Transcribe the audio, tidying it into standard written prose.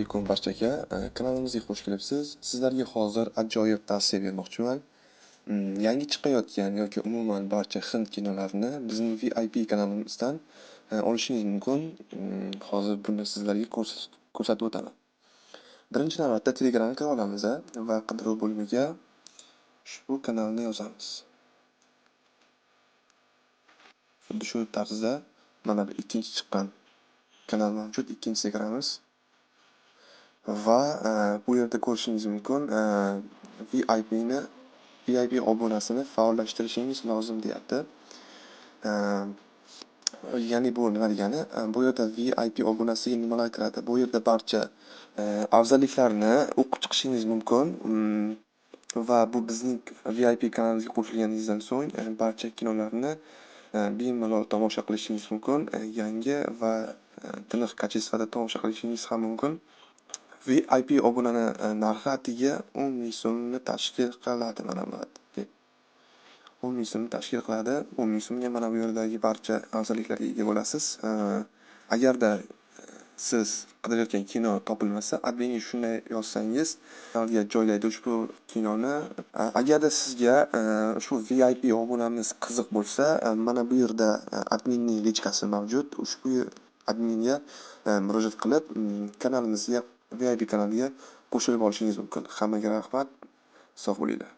alaykum barchaga. Kanalimizga xush kelibsiz. Sizlarga hozir ajoyib tavsiya bermoqchiman. Yangi chiqayotgan yoki umuman barcha hind kinolarini bizning VIP kanalimizdan olishingiz mumkin. Hozir buni sizlarga ko'rsatib o'taman. Birinchi navbatda Telegram kanalimizga va qidiruv bo'limiga ushbu kanalni yozamiz. Xuddi shu tarzda mana bu ikkinchi chiqqan kanal mavjud, ikkinchisiga kiramiz. Va bu yerda ko'rishingiz mumkin VIP obunasini faollashtirishingiz lozim deyapti. Ya'ni bu nima degani? Bu yerda VIP obunasiga nimalar kiradi? Bu yerda barcha afzalliklarni o'qib chiqishingiz mumkin. Va bu bizning VIP kanalimizga qo'shilganingizdan so'ng barcha kinolarni bemalol tomosha qilishingiz mumkin. Yangi va tiniq kачествоda tomosha qilishingiz ham mumkin. VIP obunani narxi atigi 10 ming so'mni tashkil qiladi. Mana bu 10 ming so'mni tashkil qiladi. 10 ming so'mga mana bu yerdagi barcha afzalliklarga ega bo'lasiz. Agarda siz qidirayotgan kino topilmasa, adminga shunday yozsangiz, kanalga joylaydi ushbu kinoni. Agarda sizga shu VIP obunamiz qiziq bo'lsa, mana bu yerda adminning lichkasi mavjud. Ushbu adminga murojaat qilib, kanalimizga VIP kanaliga qo'shilib olishingiz mumkin. Hammaga rahmat. Sog' bo'linglar.